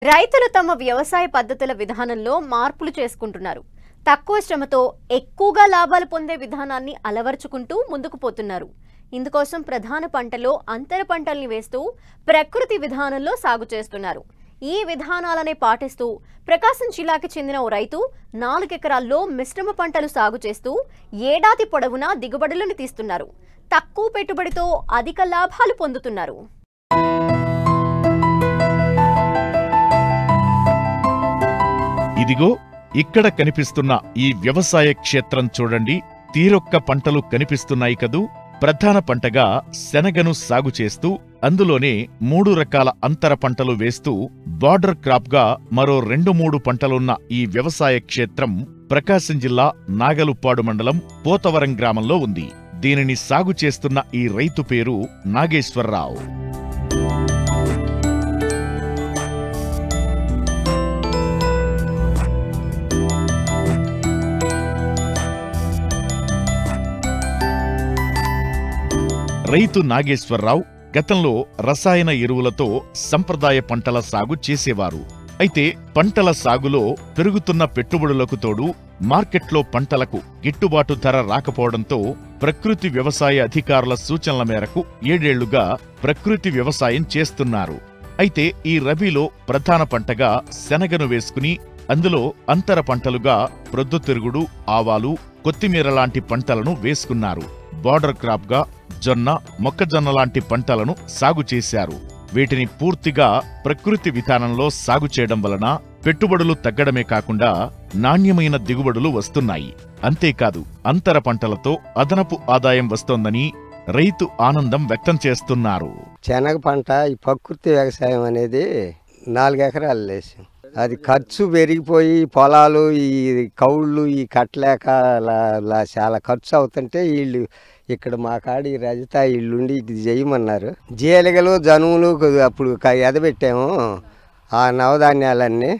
రైతులు తమ వ్యవసాయ పద్ధతుల విధానంలో మార్పులు చేసుకుంటున్నారు. తక్కువ శ్రమతో ఎక్కువగా లాభాలు పొందే విధానాన్ని అలవర్చుకుంటూ ముందుకు పోతున్నారు. ఇందుకోసం ప్రధాన పంటలో అంతర పంటల్ని వేస్తూ ప్రకృతి విధానంలో సాగు చేస్తున్నారు. ఈ విధానాలనే పాటిస్తూ ప్రకాశం జిల్లాకి చెందిన ఓ రైతు 4 ఎకరాల్లో మిశ్రమ పంటలు సాగు చేస్తూ ఏడాది పొడవునా దిగుబడులను తీస్తున్నారు. తక్కువ పెట్టుబడితో అధిక లాభాలు పొందుతున్నారు. ఇదిగో ఇక్కడ కనిపిస్తున్న ఈ వ్యవసాయ క్షేత్రం చూడండి. తీరొక్క పంటలు కనిపిస్తున్నాయి కదూ. ప్రధాన పంటగా శనగను సాగు చేస్తూ అందులోనే 3 రకాల అంతర పంటలు వేస్తూ బార్డర్ క్రాప్గా మరో 2-3 పంటలున్న ఈ వ్యవసాయ క్షేత్రం ప్రకాశం జిల్లా నాగలుప్పాడు మండలం పోతవరం గ్రామంలో ఉంది. దీనిని సాగు చేస్తున్న ఈ రైతు పేరు నాగేశ్వరరావు. రైతు నాగేశ్వరరావు గతంలో రసాయన ఎరువులతో సంప్రదాయ పంటల సాగు చేసేవారు. అయితే పంటల సాగులో పెరుగుతున్న పెట్టుబడులకు తోడు మార్కెట్లో పంటలకు గిట్టుబాటు ధర రాకపోవడంతో ప్రకృతి వ్యవసాయ అధికారుల సూచనల మేరకు 7 ఏళ్లుగా ప్రకృతి వ్యవసాయం చేస్తున్నారు. అయితే ఈ రబీలో ప్రధాన పంటగా శనగను వేసుకుని అందులో అంతర పంటలుగా ప్రొద్దుతిరుగుడు, ఆవాలు, కొత్తిమీర లాంటి పంటలను వేసుకున్నారు. బార్డర్ క్రాప్గా జొన్న, మొక్కజొన్న లాంటి పంటలను సాగు చేశారు. వీటిని పూర్తిగా ప్రకృతి విధానంలో సాగు చేయడం వలన పెట్టుబడులు తగ్గడమే కాకుండా నాణ్యమైన దిగుబడులు వస్తున్నాయి. అంతేకాదు అంతర పంటలతో అదనపు ఆదాయం వస్తోందని రైతు ఆనందం వ్యక్తం చేస్తున్నారు. శనగ పంట ఈ ప్రకృతి వ్యవసాయం అనేది 4 ఎకరాలు వేసాం. అది ఖర్చు పెరిగిపోయి పొలాలు ఈ కౌళ్ళు ఈ కట్టలేక చాలా ఖర్చు అవుతుంటే వీళ్ళు ఇక్కడ మా కాడి రజత వీళ్ళుండి ఇది చేయమన్నారు. జీలగలు జనుములు అప్పుడు ఎదబెట్టాము ఆ నవధాన్యాలన్నీ.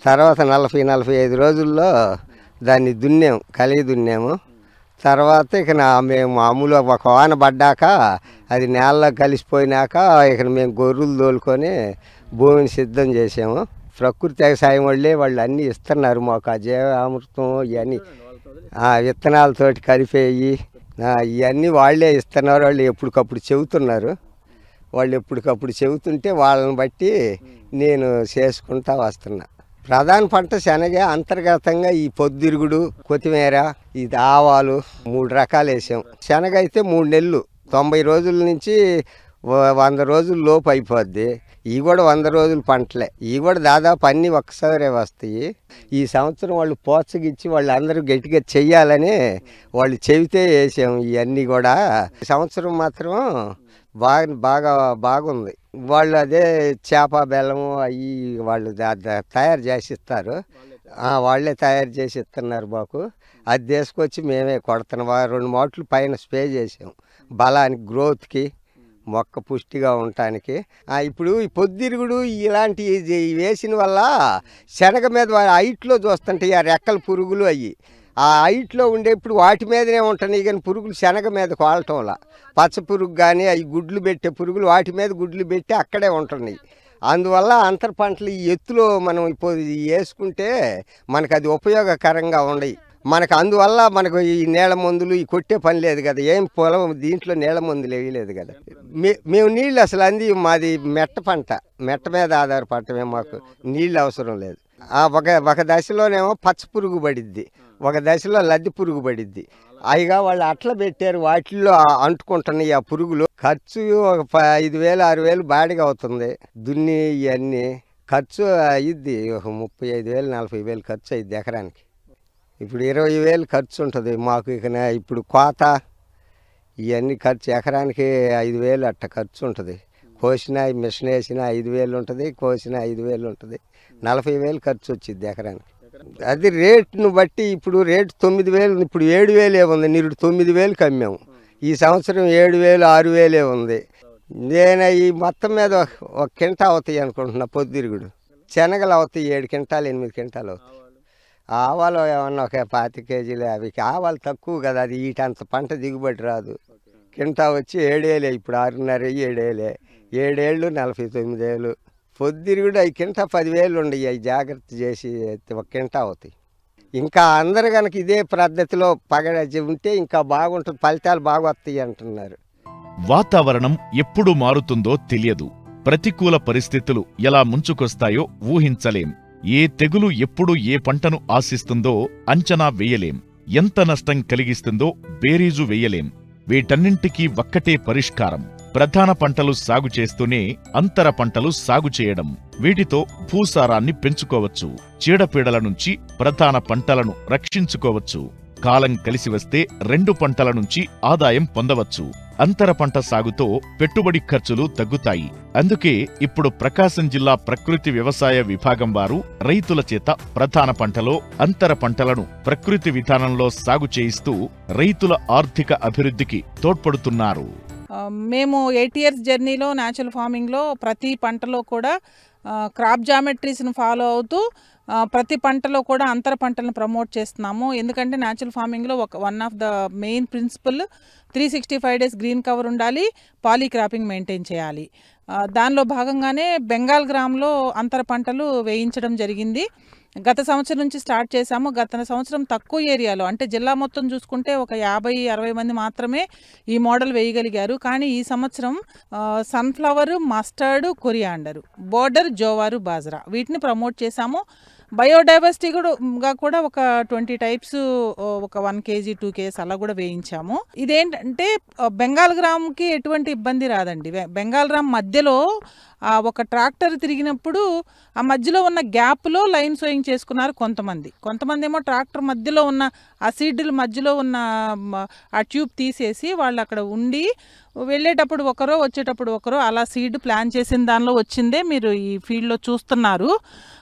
తర్వాత 40-45 రోజుల్లో దాన్ని దున్నాము, కలిగి దున్నాము. తర్వాత ఇక మేము మామూలు ఒక వాన పడ్డాక అది నేలలో కలిసిపోయినాక ఇక మేము గొర్రెలు తోలుకొని భూమిని సిద్ధం చేసాము. ప్రకృతి వ్యవసాయం వాళ్ళు అన్నీ ఇస్తున్నారు మాకు. ఆ జీవామృతం ఇవన్నీ విత్తనాలతోటి కలిపేయి ఇవన్నీ వాళ్ళే ఇస్తున్నారు. వాళ్ళు ఎప్పటికప్పుడు చెబుతున్నారు. వాళ్ళు ఎప్పటికప్పుడు చెబుతుంటే వాళ్ళని బట్టి నేను చేసుకుంటా వస్తున్నా. ప్రధాన పంట శనగ, అంతర్గతంగా ఈ పొద్దురుగుడు, కొత్తిమీర, ఇది ఆవాలు 3 రకాలు వేసాం. శనగ అయితే 3 నెలలు 90 రోజుల నుంచి 100 రోజుల లోపు అయిపోద్ది. ఇవి కూడా 100 రోజుల పంటలే. ఇవి కూడా దాదాపు అన్నీ ఒక్కసారే వస్తాయి. ఈ సంవత్సరం వాళ్ళు పోచగిచ్చి వాళ్ళు అందరూ గట్టిగా చెయ్యాలని వాళ్ళు చెబితే వేసాం. ఇవన్నీ కూడా ఈ సంవత్సరం మాత్రం బాగుంది. వాళ్ళు అదే చేప బెల్లము అవి వాళ్ళు తయారు చేసి ఇస్తారు. వాళ్ళే తయారు చేసి ఇస్తున్నారు మాకు. అది తీసుకొచ్చి మేమే కొడుతున్నాం. 2 మోట్లు పైన స్ప్రే చేసాం బలానికి, గ్రోత్కి, మొక్క పుష్టిగా ఉండటానికి. ఇప్పుడు ఈ పొద్దురుగుడు ఇలాంటి వేసిన వల్ల శనగ మీద హైట్లో చూస్తుంటే ఆ రెక్కల పురుగులు అయ్యి ఆ హైట్లో ఉండేప్పుడు వాటి మీదనే ఉంటున్నాయి. కానీ పురుగులు శనగ మీద కోలటంలా పచ్చ పురుగు కానీ అవి గుడ్లు పెట్టే పురుగులు వాటి మీద గుడ్లు పెట్టి అక్కడే ఉంటున్నాయి. అందువల్ల అంతర పంటలు ఈ ఎత్తులో మనం ఇప్పుడు వేసుకుంటే మనకు అది ఉపయోగకరంగా ఉండయి మనకు. అందువల్ల మనకు ఈ నీళ్ళ మందులు ఈ కొట్టే పని లేదు కదా. ఏం పొలం దీంట్లో నీళ్ళ మందులు వేయలేదు కదా. మేము నీళ్ళు అసలు మాది మెట్ట పంట, మెట్ట మీద ఆధారపడటమే. మాకు నీళ్ళు అవసరం లేదు. ఒక దశలోనేమో పచ్చ పురుగు పడిద్ది, ఒక దశలో లద్ది పురుగు పడిద్ది. అయిగా వాళ్ళు అట్లా పెట్టారు, వాటిల్లో అంటుకుంటున్నాయి ఆ పురుగులు. ఖర్చు ఒక 5,000-6,000 బాడిగా అవుతుంది. దున్ని ఇవన్నీ ఖర్చు అయ్యిద్ది. ఒక 35,000-40,000 ఖర్చు అయ్యిద్ది ఎకరానికి. ఇప్పుడు 20,000 ఖర్చు ఉంటుంది మాకు. ఇక ఇప్పుడు కోత ఇవన్నీ ఖర్చు ఎకరానికి 5,000 అట్ట ఖర్చు ఉంటుంది. కోసిన మిషన్ వేసిన 5,000 ఉంటుంది, కోసిన 5,000 ఉంటుంది. 40,000 ఖర్చు వచ్చింది ఎకరానికి. అది రేటును బట్టి ఇప్పుడు రేటు 9,000, ఇప్పుడు 7,000 ఉంది. నిరుడు 9,000కి అమ్మాము. ఈ సంవత్సరం 7,000-6,000 ఉంది. నేను ఈ మొత్తం మీద 1 క్వింటా అవుతాయి అనుకుంటున్నా పొద్దురుగుడు. శనగలు అవుతాయి 7 క్వింటాలు 8 క్వింటాలు అవుతాయి. ఆవాలు ఏమన్నా ఒక 25 కేజీలు. అవి ఆవాలు తక్కువ కదా, అది వీటంత పంట దిగుబడి రాదు. కింటా వచ్చి 7,000. ఇప్పుడు 6,500 7,000. 7 ఏళ్ళు 49,000. పొద్దురుగుడు 5 కింటా 10,000 ఉండయి. అవి జాగ్రత్త చేసి 1 కింటా అవుతాయి. ఇంకా అందరు కనుక ఇదే పద్ధతిలో ఉంటే ఇంకా బాగుంటుంది, ఫలితాలు బాగా వస్తాయి అంటున్నారు. వాతావరణం ఎప్పుడు మారుతుందో తెలియదు. ప్రతికూల పరిస్థితులు ఎలా ముంచుకొస్తాయో ఊహించలేం. ఏ తెగులు ఎప్పుడు ఏ పంటను ఆశిస్తుందో అంచనా వేయలేం. ఎంత నష్టం కలిగిస్తుందో బేరీజు వేయలేం. వీటన్నింటికీ ఒక్కటే పరిష్కారం: ప్రధాన పంటలు సాగు చేస్తూనే అంతర పంటలు సాగు చేయడం. వీటితో భూసారాన్ని పెంచుకోవచ్చు, చీడపీడల నుంచి ప్రధాన పంటలను రక్షించుకోవచ్చు. కాలం కలిసి వస్తే 2 పంటల నుంచి ఆదాయం పొందవచ్చు. అంతర పంట సాగుతో పెట్టుబడి ఖర్చులు తగ్గుతాయి. అందుకే ఇప్పుడు ప్రకాశం జిల్లా ప్రకృతి వ్యవసాయ విభాగం వారు రైతుల చేత ప్రధాన పంటలో అంతర పంటలను ప్రకృతి విధానంలో సాగు చేయిస్తూ రైతుల ఆర్థిక అభివృద్ధికి తోడ్పడుతున్నారు. మేము 8 ఇయర్స్ జర్నీలో న్యాచురల్ ఫార్మింగ్లో ప్రతి పంటలో కూడా క్రాప్ జామెట్రీస్ని ఫాలో అవుతూ ప్రతి పంటలో కూడా అంతర పంటలను ప్రమోట్ చేస్తున్నాము. ఎందుకంటే న్యాచురల్ ఫార్మింగ్లో one of the main principal 365 days green cover ఉండాలి, పాలీక్రాపింగ్ మెయింటైన్ చేయాలి. దానిలో భాగంగానే బెంగాల్ గ్రామ్లో అంతర పంటలు వేయించడం జరిగింది. గత సంవత్సరం నుంచి స్టార్ట్ చేశాము. గత సంవత్సరం తక్కువ ఏరియాలో, అంటే జిల్లా మొత్తం చూసుకుంటే ఒక 50-60 మంది మాత్రమే ఈ మోడల్ వేయగలిగారు. కానీ ఈ సంవత్సరం sunflower, mustard, coriander, border, jowar, bajra వీటిని ప్రమోట్ చేశాము. బయోడైవర్సిటీ కూడా ఒక 20 టైప్స్, ఒక 1 kg 2 kg అలా కూడా వేయించాము. ఇదేంటంటే బెంగాల్ గ్రామ్కి ఎటువంటి ఇబ్బంది రాదండి. బెంగాల్ గ్రామ్ మధ్యలో ఒక ట్రాక్టర్ తిరిగినప్పుడు ఆ మధ్యలో ఉన్న గ్యాప్లో లైన్ సోయింగ్ చేసుకున్నారు కొంతమంది ఏమో ట్రాక్టర్ మధ్యలో ఉన్న ఆ సీడ్ల మధ్యలో ఉన్న ఆ ట్యూబ్ తీసేసి వాళ్ళు అక్కడ ఉండి వెళ్ళేటప్పుడు ఒకరో వచ్చేటప్పుడు ఒకరో అలా సీడ్ ప్లాన్ చేసిన దానిలో వచ్చిందే మీరు ఈ ఫీల్డ్లో చూస్తున్నారు.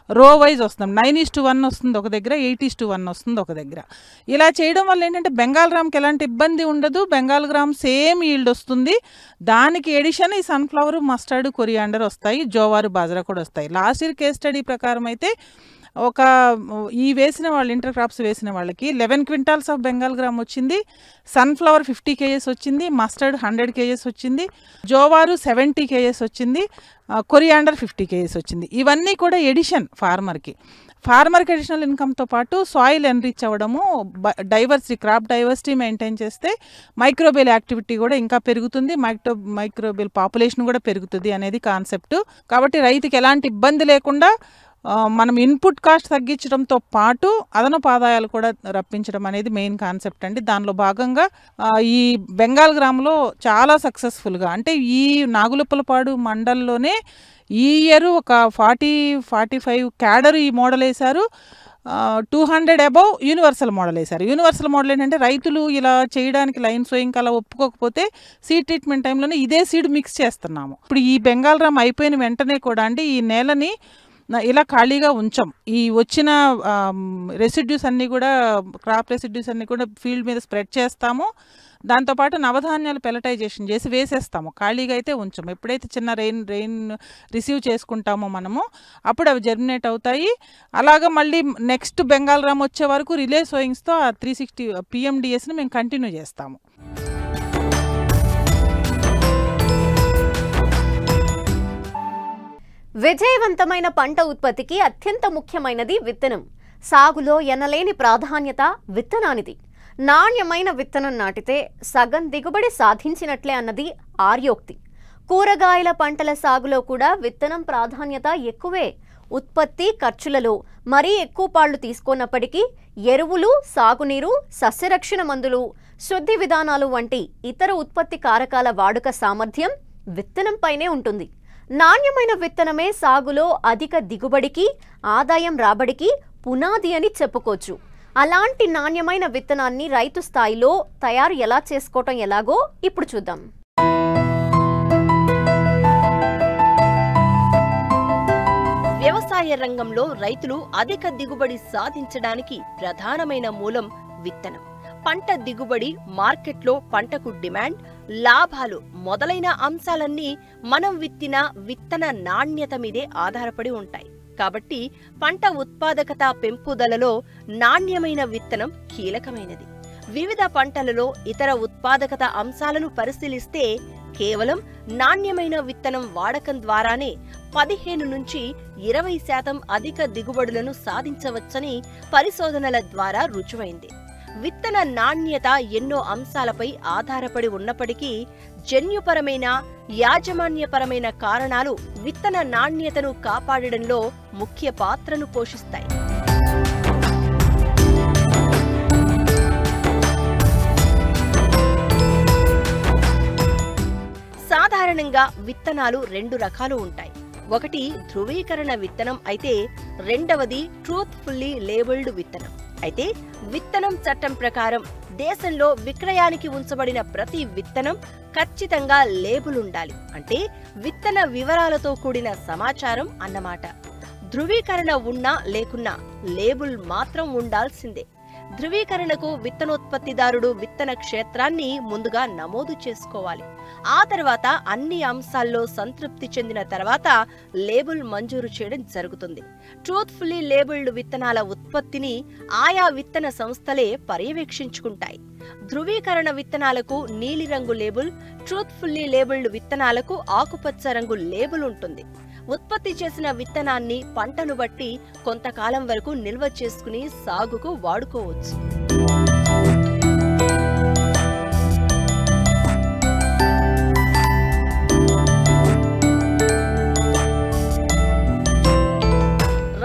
రో వైజ్ వస్తుంది, 9:1 వస్తుంది ఒక దగ్గర, 8:1 వస్తుంది ఒక దగ్గర. ఇలా చేయడం వల్ల ఏంటంటే బెంగాల్ గ్రామ్కి ఎలాంటి ఇబ్బంది ఉండదు, బెంగాల్ గ్రామ్ సేమ్ ఈల్డ్ వస్తుంది. దానికి ఎడిషన్ ఈ సన్ఫ్లవర్, మస్టర్డ్, కొరియాండర్ వస్తాయి, జోవారు, బాజ్రా కూడా వస్తాయి. లాస్ట్ ఇయర్ కేస్ స్టడీ ప్రకారం అయితే ఈ వేసిన వాళ్ళు, ఇంటర్ క్రాప్స్ వేసిన వాళ్ళకి 11 క్వింటాల్స్ ఆఫ్ బెంగాల్ గ్రామ్ వచ్చింది, సన్ఫ్లవర్ 50 kgs వచ్చింది, మస్టర్డ్ 100 kgs వచ్చింది, జోవారు 70 kgs వచ్చింది, కొరియాండర్ 50 kgs వచ్చింది. ఇవన్నీ కూడా ఎడిషన్ ఫార్మర్కి అడిషనల్ ఇన్కమ్తో పాటు సాయిల్ ఎన్రిచ్ అవ్వడము, క్రాప్ డైవర్సిటీ మెయింటైన్ చేస్తే మైక్రోబియల్ యాక్టివిటీ కూడా ఇంకా పెరుగుతుంది, మైక్రోబియల్ పాపులేషన్ కూడా పెరుగుతుంది అనేది కాన్సెప్ట్. కాబట్టి రైతుకి ఎలాంటి ఇబ్బంది లేకుండా మనం ఇన్పుట్ కాస్ట్ తగ్గించడంతో పాటు అదనపు ఆదాయాలు కూడా రప్పించడం అనేది మెయిన్ కాన్సెప్ట్ అండి. దానిలో భాగంగా ఈ బెంగాల్ గ్రామ్లో చాలా సక్సెస్ఫుల్గా, అంటే ఈ నాగులుప్పలపాడు మండల్లోనే ఈ ఇయర్ ఒక 40-45 క్యాడర్ ఈ మోడల్ వేశారు. 200 అబౌవ్ యూనివర్సల్ మోడల్ వేశారు. యూనివర్సల్ మోడల్ ఏంటంటే రైతులు ఇలా చేయడానికి లైన్ సోయింగ్ అలా ఒప్పుకోకపోతే సీడ్ ట్రీట్మెంట్ టైంలోనే ఇదే సీడ్ మిక్స్ చేస్తున్నాము. ఇప్పుడు ఈ బెంగాల్ గ్రామ్ అయిపోయిన వెంటనే కూడా అండి ఈ నేలని ఇలా ఖాళీగా ఉంచాం. ఈ వచ్చిన రెసిడ్యూస్ అన్నీ కూడా, క్రాప్ రెసిడ్యూస్ అన్నీ కూడా ఫీల్డ్ మీద స్ప్రెడ్ చేస్తాము. దాంతోపాటు నవధాన్యాలు పెలటైజేషన్ చేసి వేసేస్తాము, ఖాళీగా అయితే ఉంచాము. ఎప్పుడైతే చిన్న రెయిన్ రిసీవ్ చేసుకుంటామో మనము అప్పుడు అవి జర్మినేట్ అవుతాయి. అలాగా మళ్ళీ నెక్స్ట్ బెంగాల్ గ్రామ్ వచ్చే వరకు రిలే సోయింగ్స్తో ఆ 360 PMDSని మేము కంటిన్యూ చేస్తాము. విజయవంతమైన పంట ఉత్పత్తికి అత్యంత ముఖ్యమైనది విత్తనం. సాగులో ఎనలేని ప్రాధాన్యత విత్తనానిది. నాణ్యమైన విత్తనం నాటితే సగం దిగుబడి సాధించినట్లే అన్నది ఆర్యోక్తి. కూరగాయల పంటల సాగులో కూడా విత్తనం ప్రాధాన్యత ఎక్కువే. ఉత్పత్తి ఖర్చులలో మరీ ఎక్కువ పాళ్లు తీసుకున్నప్పటికీ ఎరువులు, సాగునీరు, సస్యరక్షణ మందులు, శుద్ధి విధానాలు వంటి ఇతర ఉత్పత్తి కారకాల వాడుక సామర్థ్యం విత్తనంపైనే ఉంటుంది. నాణ్యమైన విత్తనమే సాగులో అధిక దిగుబడికి, ఆదాయం రాబడికి పునాది అని చెప్పుకోవచ్చు. అలాంటి నాణ్యమైన విత్తనాన్ని రైతు స్థాయిలో తయారు ఎలా చేసుకోవటం ఎలాగో ఇప్పుడు చూద్దాం. వ్యవసాయ రంగంలో రైతులు అధిక దిగుబడి సాధించడానికి ప్రధానమైన మూలం విత్తనం. పంట దిగుబడి, మార్కెట్లో పంటకు డిమాండ్, లాభాలు మొదలైన అంశాలన్నీ మనం విత్తిన విత్తన నాణ్యత మీదే ఆధారపడి ఉంటాయి. కాబట్టి పంట ఉత్పాదకత పెంపుదలలో నాణ్యమైన విత్తనం కీలకమైనది. వివిధ పంటలలో ఇతర ఉత్పాదకత అంశాలను పరిశీలిస్తే కేవలం నాణ్యమైన విత్తనం వాడకం ద్వారానే 15 నుంచి 20% అధిక దిగుబడులను సాధించవచ్చని పరిశోధనల ద్వారా రుజువైంది. విత్తన నాణ్యత ఎన్నో అంశాలపై ఆధారపడి ఉన్నప్పటికీ జన్యుపరమైన, యాజమాన్యపరమైన కారణాలు విత్తన నాణ్యతను కాపాడడంలో ముఖ్య పాత్రను పోషిస్తాయి. సాధారణంగా విత్తనాలు 2 రకాలు ఉంటాయి. ఒకటి ధృవీకరణ విత్తనం అయితే రెండవది ట్రూత్ఫుల్లీ లేబుల్డ్ విత్తనం. అయితే విత్తనం చట్టం ప్రకారం దేశంలో విక్రయానికి ఉంచబడిన ప్రతి విత్తనం ఖచ్చితంగా లేబుల్ ఉండాలి. అంటే విత్తన వివరాలతో కూడిన సమాచారం అన్నమాట. ధృవీకరణ ఉన్నా లేకున్నా లేబుల్ మాత్రం ఉండాల్సిందే. ధృవీకరణకు విత్తనోత్పత్తిదారుడు విత్తన క్షేత్రాన్ని ముందుగా నమోదు చేసుకోవాలి. ఆ తర్వాత అన్ని అంశాల్లో సంతృప్తి చెందిన తర్వాత లేబుల్ మంజూరు చేయడం జరుగుతుంది. ట్రూత్ఫుల్లీ లేబుల్డ్ విత్తనాల ఉత్పత్తిని ఆయా విత్తన సంస్థలే పర్యవేక్షించుకుంటాయి. ధృవీకరణ విత్తనాలకు నీలిరంగు లేబుల్, ట్రూత్ఫుల్లీ లేబుల్డ్ విత్తనాలకు ఆకుపచ్చ రంగు లేబుల్ ఉంటుంది. ఉత్పత్తి చేసిన విత్తనాన్ని పంటను బట్టి కొంతకాలం వరకు నిల్వ చేసుకుని సాగుకు వాడుకోవచ్చు.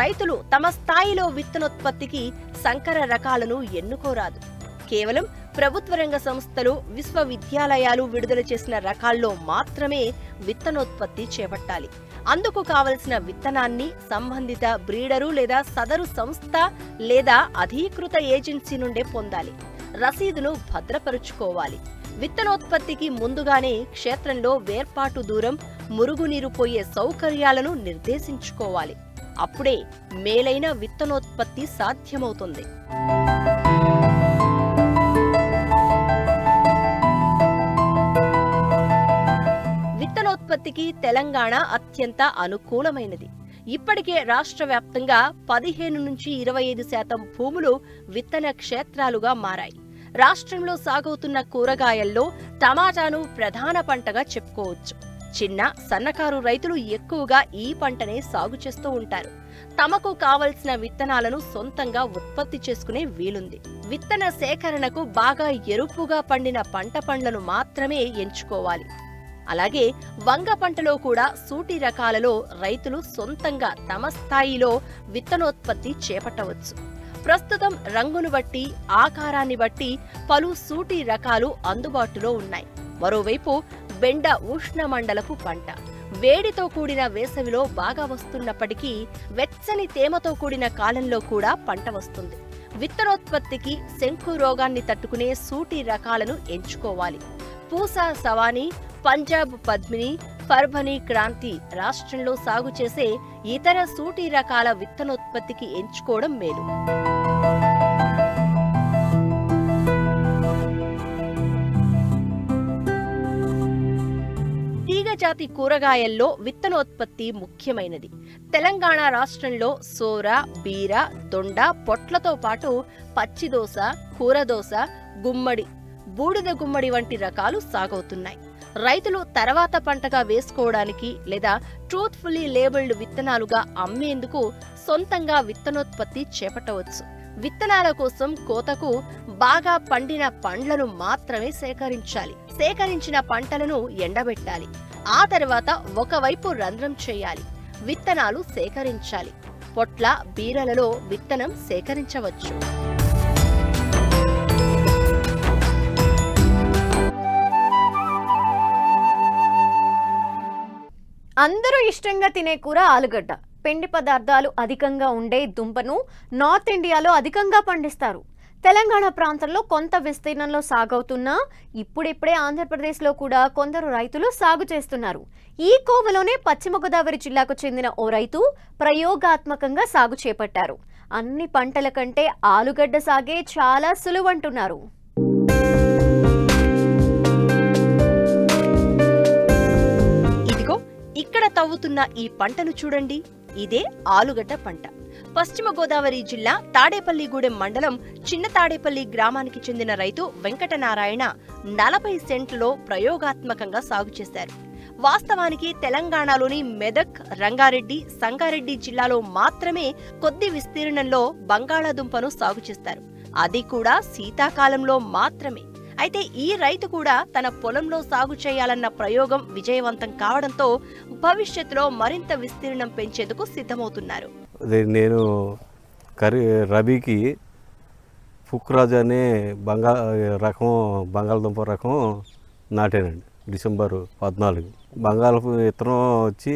రైతులు తమ స్థాయిలో విత్తనోత్పత్తికి సంకర రకాలను ఎన్నుకోరాదు. కేవలం ప్రభుత్వ రంగ సంస్థలు, విశ్వవిద్యాలయాలు విడుదల చేసిన రకాల్లో మాత్రమే విత్తనోత్పత్తి చేపట్టాలి. అందుకు కావలసిన విత్తనాన్ని సంబంధిత బ్రీడరు లేదా సదరు సంస్థ లేదా అధీకృత ఏజెన్సీ నుండే పొందాలి. రసీదును భద్రపరుచుకోవాలి. విత్తనోత్పత్తికి ముందుగానే క్షేత్రంలో వేర్పాటు దూరం, మురుగునీరు పోయే సౌకర్యాలను నిర్దేశించుకోవాలి. అప్పుడే మేలైన విత్తనోత్పత్తి సాధ్యమవుతుంది. విత్తనోత్పత్తికి తెలంగాణ అత్యంత అనుకూలమైనది. ఇప్పటికే రాష్ట్ర వ్యాప్తంగా 15 నుంచి 25% భూములు విత్తన క్షేత్రాలుగా మారాయి. రాష్ట్రంలో సాగవుతున్న కూరగాయల్లో టమాటాను ప్రధాన పంటగా చెప్పుకోవచ్చు. చిన్న, సన్నకారు రైతులు ఎక్కువగా ఈ పంటనే సాగు చేస్తూ ఉంటారు. తమకు కావలసిన విత్తనాలను సొంతంగా ఉత్పత్తి చేసుకునే వీలుంది. విత్తన సేకరణకు బాగా ఎరుపుగా పండిన పండ్లను మాత్రమే ఎంచుకోవాలి. అలాగే వంగ పంటలో కూడా సూటి రకాలలో రైతులు సొంతంగా తమ స్థాయిలో విత్తనోత్పత్తి చేపట్టవచ్చు. ప్రస్తుతం రంగును బట్టి, ఆకారాన్ని బట్టి పలు సూటి రకాలు అందుబాటులో ఉన్నాయి. మరోవైపు బెండ ఉష్ణమండలపు పంట. వేడితో కూడిన వేసవిలో బాగా వస్తున్నప్పటికీ వెచ్చని తేమతో కూడిన కాలంలో కూడా పంట వస్తుంది. విత్తనోత్పత్తికి శంకు రోగాన్ని తట్టుకునే సూటి రకాలను ఎంచుకోవాలి. పూసా సవానీ, పంజాబ్ పద్మిని, పర్భని క్రాంతి రాష్ట్రంలో సాగు చేసే ఇతర సూటి రకాల విత్తనోత్పత్తికి ఎంచుకోవడం మేలు. తీగజాతి కూరగాయల్లో విత్తనోత్పత్తి ముఖ్యమైనది. తెలంగాణ రాష్ట్రంలో సోర, బీర, దొండ, పొట్లతో పాటు పచ్చిదోస, కూరదోస, గుమ్మడి, బూడిద గుమ్మడి వంటి రకాలు సాగవుతున్నాయి. రైతులు తర్వాత పంటగా వేసుకోవడానికి లేదా ట్రూత్ఫుల్లీ లేబుల్డ్ విత్తనాలుగా అమ్మేందుకు సొంతంగా విత్తనోత్పత్తి చేపట్టవచ్చు. విత్తనాల కోసం కోతకు బాగా పండిన పండ్లను మాత్రమే సేకరించాలి. సేకరించిన పంటలను ఎండబెట్టాలి. ఆ తర్వాత ఒకవైపు రంధ్రం చేయాలి. విత్తనాలు సేకరించాలి. పొట్ల, బీరలలో విత్తనం సేకరించవచ్చు. అందరూ ఇష్టంగా తినే కూర ఆలుగడ్డ. పిండి పదార్థాలు అధికంగా ఉండే దుంపను నార్త్ ఇండియాలో అధికంగా పండిస్తారు. తెలంగాణ ప్రాంతంలో కొంత విస్తీర్ణంలో సాగవుతున్నా ఇప్పుడిప్పుడే ఆంధ్రప్రదేశ్లో కూడా కొందరు రైతులు సాగు చేస్తున్నారు. ఈ కోవలోనే పశ్చిమ గోదావరి జిల్లాకు చెందిన ఓ రైతు ప్రయోగాత్మకంగా సాగు చేపట్టారు. అన్ని పంటల కంటే ఆలుగడ్డ సాగే చాలా సులువంటున్నారు. ఇక్కడ తవ్వుతున్న ఈ పంటను చూడండి. ఇదే ఆలుగడ్డ పంట. పశ్చిమ గోదావరి జిల్లా తాడేపల్లిగూడెం మండలం చిన్న తాడేపల్లి గ్రామానికి చెందిన రైతు వెంకటనారాయణ 40 సెంట్లలో ప్రయోగాత్మకంగా సాగు చేశారు. వాస్తవానికి తెలంగాణలోని మెదక్, రంగారెడ్డి, సంగారెడ్డి జిల్లాలో మాత్రమే కొద్ది విస్తీర్ణంలో బంగాళాదుంపను సాగు చేస్తారు. అది కూడా శీతాకాలంలో మాత్రమే. అయితే ఈ రైతు కూడా తన పొలంలో సాగు చేయాలన్న ప్రయోగం విజయవంతం కావడంతో భవిష్యత్తులో మరింత విస్తీర్ణం పెంచేందుకు సిద్ధమవుతున్నారు. నేను రబీకి ఫుక్రాజ్ అనే బంగాళదుంప రకం నాటానండి. డిసెంబర్ 14. బంగాళపు విత్తనం వచ్చి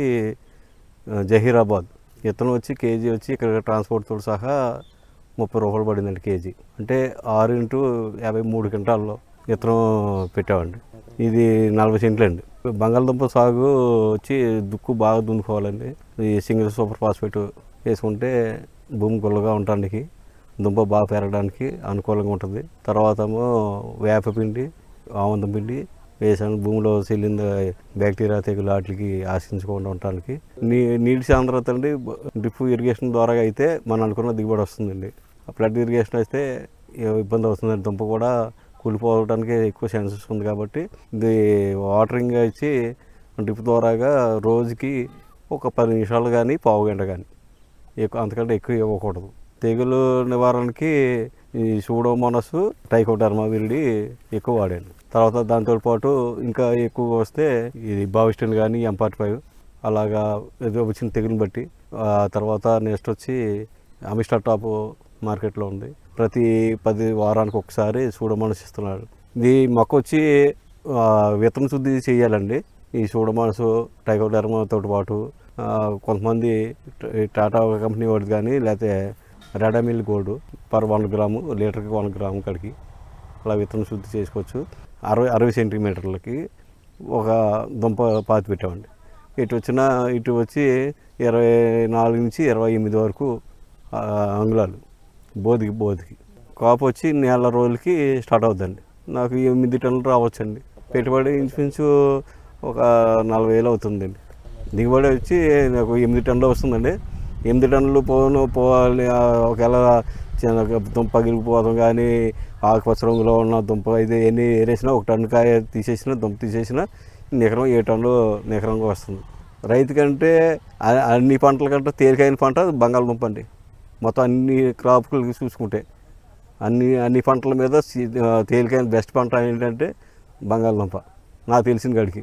జహీరాబాద్ విత్తనం వచ్చి కేజీ వచ్చి ఇక్కడ ట్రాన్స్పోర్ట్తో సహా 30 రూపాయలు పడిందండి కేజీ. అంటే 6 × 53 క్వింటాల్లో విత్తనం పెట్టామండి. ఇది 40 సెంట్లు అండి. బంగాళదుంప సాగు వచ్చి దుక్కు బాగా దున్నుకోవాలండి. ఈ సింగిల్ సూపర్ ఫాస్ఫేట్ వేసుకుంటే భూమి గుల్లగా ఉండడానికి, దుంప బాగా పెరగడానికి అనుకూలంగా ఉంటుంది. తర్వాత ఏమో వేపపిండి, ఆముదం పిండి వేసాను. భూమిలో చెల్లింద బ్యాక్టీరియా తెగులు వాటికి ఆశించకుండా ఉండడానికి. నీటి సాంద్రత అండి డ్రిప్ ఇరిగేషన్ ద్వారా అయితే మనం అనుకున్న దిగుబడి వస్తుందండి. ఫ్లడ్ ఇరిగేషన్ అయితే ఇబ్బంది అవుతుందండి. దుంప కూడా కూలిపోవడానికి ఎక్కువ ఛాన్సెస్ ఉంది కాబట్టి ఇది వాటరింగ్ ఇచ్చి డ్రిప్ ద్వారాగా రోజుకి ఒక 10 నిమిషాలు కానీ పావు గంట కానీ అంతకంటే ఎక్కువ ఇవ్వకూడదు. తెగులు నివారణకి ఈ సూడోమోనాస్, ట్రైకోడర్మా విరిడి ఎక్కువ వాడాను. తర్వాత దాంతోపాటు ఇంకా ఎక్కువ వస్తే ఇది బావిస్టిన్ కానీ M45 అలాగా వచ్చిన తెగులు బట్టి. తర్వాత నెక్స్ట్ వచ్చి అమిస్టర్ టాప్ మార్కెట్లో ఉంది. ప్రతి 10 వారానికి ఒకసారి సూడోమోనాస్ ఇస్తున్నాడు. ఇది మొక్క వచ్చి విత్తన శుద్ధి చేయాలండి. ఈ సూడోమోనాస్, ట్రైకోడర్మాతో పాటు కొంతమంది టాటా కంపెనీ వాడు కానీ లేకపోతే రెడామిల్ గోల్డ్ పర్ 1 గ్రాము లీటర్కి 1 గ్రాము కాడికి అలా విత్తనం శుద్ధి చేసుకోవచ్చు. 60 సెంటీమీటర్లకి ఒక దుంప పాతి పెట్టామండి. ఇటు వచ్చి 24 నుంచి 28 వరకు అంగుళాలు బోధికి కాపు వచ్చి నెల రోజులకి స్టార్ట్ అవుతుందండి. నాకు 8 టన్నులు రావచ్చండి. పెట్టుబడి ఇంచుమించు ఒక 40,000 అవుతుందండి. దిగుబడి వచ్చి నాకు 8 టన్నులు వస్తుందండి. 8 టన్నులు పోవాలి. ఒకవేళ దుంప పగిలిపోవడం కానీ ఆకుపచ్చ రంగులో ఉన్న దుంప ఇది ఎన్ని ఏరేసినా 1 టన్ను కాయ తీసేసినా దుంప తీసేసినా నికరం 7 టన్నులు నికరంగా వస్తుంది. రైతు కంటే అన్ని పంటల కంటే తేలికైన పంట బంగాళదుంప అండి. మొత్తం అన్ని క్రాప్లకి చూసుకుంటే అన్ని పంటల మీద తేలికైన బెస్ట్ పంట ఏంటంటే బంగాళదుంప నాకు తెలిసిన కాడికి.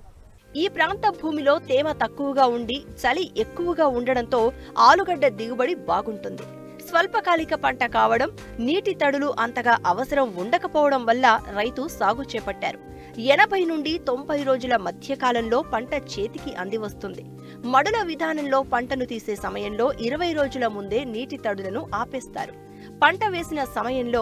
ఈ ప్రాంత భూమిలో తేమ తక్కువగా ఉండి చలి ఎక్కువగా ఉండడంతో ఆలుగడ్డ దిగుబడి బాగుంటుంది. స్వల్పకాలిక పంట కావడం, నీటి తడులు అంతగా అవసరం ఉండకపోవడం వల్ల రైతు సాగు చేపట్టారు. 80 నుండి 90 రోజుల మధ్యకాలంలో పంట చేతికి అందివస్తుంది. మడుల విధానంలో పంటను తీసే సమయంలో 20 రోజుల ముందే నీటి తడులను ఆపేస్తారు. పంట వేసిన సమయంలో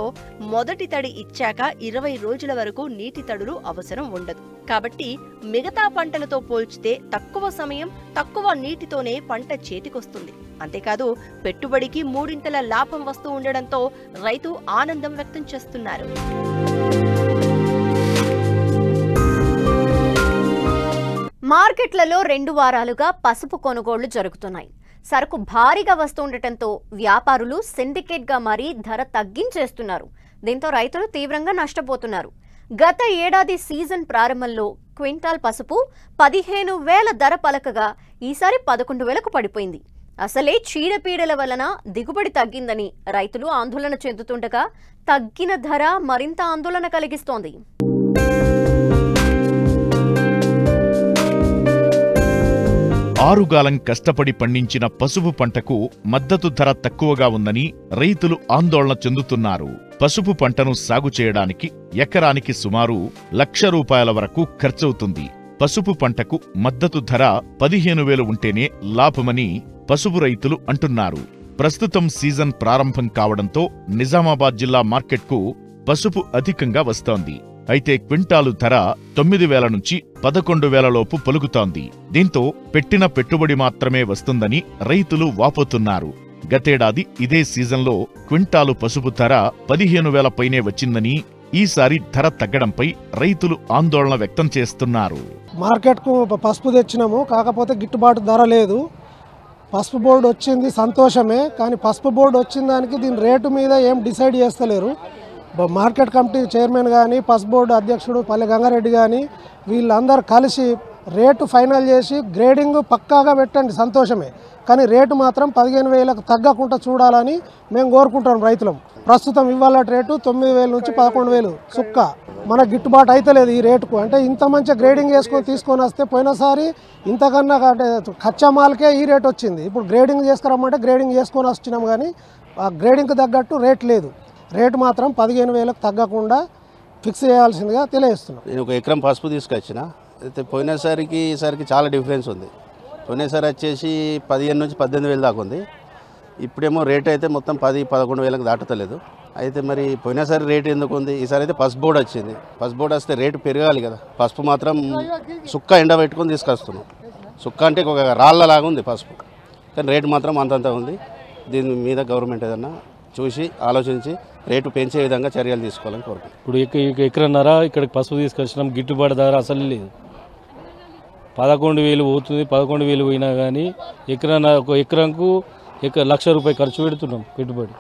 మొదటి తడి ఇచ్చాక 20 రోజుల వరకు నీటి తడులు అవసరం ఉండదు. కాబట్టి మిగతా పంటలతో పోల్చితే తక్కువ సమయం, తక్కువ నీటితోనే పంట చేతికొస్తుంది. అంతేకాదు పెట్టుబడికి 3 లాభం వస్తూ ఉండడంతో రైతు ఆనందం వ్యక్తం చేస్తున్నారు. మార్కెట్లలో 2 వారాలుగా పసుపు కొనుగోళ్లు జరుగుతున్నాయి. సరుకు భారీగా వస్తుండటంతో వ్యాపారులు సిండికేట్గా మారి ధర తగ్గించేస్తున్నారు. దీంతో రైతులు తీవ్రంగా నష్టపోతున్నారు. గత ఏడాది సీజన్ ప్రారంభంలో క్వింటాల్ పసుపు 15,000 ధర పలకగా ఈసారి 11,000కు పడిపోయింది. అసలే చీడపీడల వలన దిగుబడి తగ్గిందని రైతులు ఆందోళన చెందుతుండగా తగ్గిన ధర మరింత ఆందోళన కలిగిస్తోంది. ఆరుగాలం కష్టపడి పండించిన పసుపు పంటకు మద్దతు ధర తక్కువగా ఉందని రైతులు ఆందోళన చెందుతున్నారు. పసుపు పంటను సాగు చేయడానికి ఎకరానికి సుమారు ₹1,00,000 వరకు ఖర్చవుతుంది. పసుపు పంటకు మద్దతు ధర 15,000 ఉంటేనే లాభమని పసుపు రైతులు అంటున్నారు. ప్రస్తుతం సీజన్ ప్రారంభం కావడంతో నిజామాబాద్ జిల్లా మార్కెట్కు పసుపు అధికంగా వస్తోంది. అయితే క్వింటాలు ధర 9,000 నుంచి 11,000 లోపు పలుకుతోంది. దీంతో పెట్టిన పెట్టుబడి మాత్రమే వస్తుందని రైతులు వాపోతున్నారు. గతేడాది ఇదే సీజన్లో క్వింటాలు పసుపు ధర 15,000 పైనే వచ్చిందని, ఈసారి ధర తగ్గడంపై రైతులు ఆందోళన వ్యక్తం చేస్తున్నారు. మార్కెట్కు పసుపు తెచ్చినాము, కాకపోతే గిట్టుబాటు ధర లేదు. పసుపు బోర్డు వచ్చింది సంతోషమే, కానీ పసుపు బోర్డు వచ్చిన దానికి దీని రేటు మీద ఏం డిసైడ్ చేస్తలేరు. మార్కెట్ కమిటీ చైర్మన్ కానీ, పసుపు బోర్డు అధ్యక్షుడు పల్లె గంగారెడ్డి కానీ వీళ్ళందరూ కలిసి రేటు ఫైనల్ చేసి గ్రేడింగ్ పక్కాగా పెట్టండి, సంతోషమే. కానీ రేటు మాత్రం 15,000కు తగ్గకుండా చూడాలని మేము కోరుకుంటాం రైతులం. ప్రస్తుతం ఇవాళ రేటు 9,000 నుంచి 11,000 సుక్క. మనకు గిట్టుబాటు అయితే లేదు ఈ రేటుకు. అంటే ఇంత మంచి గ్రేడింగ్ వేసుకొని తీసుకొని వస్తే పోయినసారి ఇంతకన్నా అంటే కచ్చా మాల్కే ఈ రేట్ వచ్చింది. ఇప్పుడు గ్రేడింగ్ చేసుకురమ్మంటే గ్రేడింగ్ చేసుకొని వచ్చినాం, కానీ ఆ గ్రేడింగ్కి తగ్గట్టు రేట్ లేదు. రేటు మాత్రం 15,000కు తగ్గకుండా ఫిక్స్ చేయాల్సిందిగా తెలియజేస్తున్నాం. నేను 1 ఎకరం పసుపు తీసుకొచ్చిన. అయితే పోయినసారికి ఈసారికి చాలా డిఫరెన్స్ ఉంది. పోయినసారి వచ్చేసి 15 నుంచి 18,000 దాకా ఉంది. ఇప్పుడేమో రేట్ అయితే మొత్తం 10-11,000కు దాటుతలేదు. అయితే మరి పోయినసారి రేటు ఎందుకు ఉంది? ఈసారి అయితే పసుపు బోర్డు వచ్చింది. పసుపు బోర్డు వస్తే రేటు పెరగాలి కదా. పసుపు మాత్రం సుక్క ఎండబెట్టుకొని తీసుకొస్తున్నాం. సుక్క అంటే ఒక రాళ్ళలాగా ఉంది పసుపు, కానీ రేటు మాత్రం అంతంత ఉంది. దీని మీద గవర్నమెంట్ ఏదన్నా చూసి ఆలోచించి రేటు పెంచే విధంగా చర్యలు తీసుకోవాలని కోరుకుంటున్నాం. ఇప్పుడు ఎకరన్నర ఇక్కడికి పసుపు తీసుకొచ్చినాం, గిట్టుబాటు ధర అసలు లేదు. 11,000 పోతుంది. 11,000 పోయినా కానీ ఒక ఎకరంకు ₹1,00,000 ఖర్చు పెడుతున్నాం పెట్టుబడి.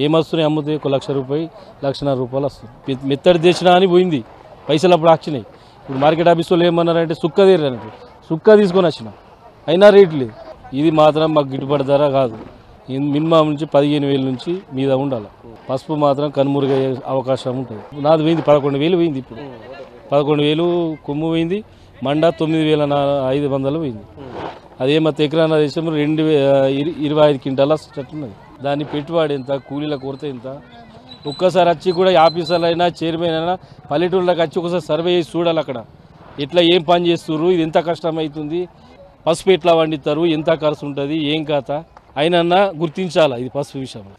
ఏమొస్తున్నాయి అమ్ముతాయి? ₹1,00,000, ₹1,50,000 వస్తుంది. మెత్తడి తెచ్చినా అని పోయింది, పైసలు అప్పుడు వచ్చినాయి. ఇప్పుడు మార్కెట్ ఆఫీస్ వాళ్ళు ఏమన్నారంటే సుక్క తీరని, సుక్క తీసుకొని వచ్చినాం, అయినా రేట్ లేదు. ఇది మాత్రం మాకు గిట్టుబాటు ధర కాదు. మినిమం నుంచి 15,000 నుంచి మీద ఉండాలి. పసుపు మాత్రం కనుమరుగయ్యే అవకాశం ఉంటుంది. నాది పోయింది 11,000 పోయింది. ఇప్పుడు 11,000 కొమ్ము పోయింది. మండ 9,500 పోయింది. అదేమో ఎకరాన దేశం 25 క్వింటాల ఉన్నది. దాన్ని పెట్టుబడి ఎంత, కూలీల కొరత ఎంత? ఒక్కసారి వచ్చి కూడా ఆఫీసర్లు అయినా చైర్మన్ అయినా పల్లెటూళ్ళకి వచ్చి ఒకసారి సర్వే చేసి చూడాలి. అక్కడ ఎట్లా ఏం పని చేస్తుర్రు, ఇది ఎంత కష్టం అవుతుంది, పసుపు ఎట్లా వండిస్తారు, ఎంత ఖర్చు ఉంటుంది, ఏం కథ అయినా గుర్తించాలా ఇది పసుపు విషయంలో.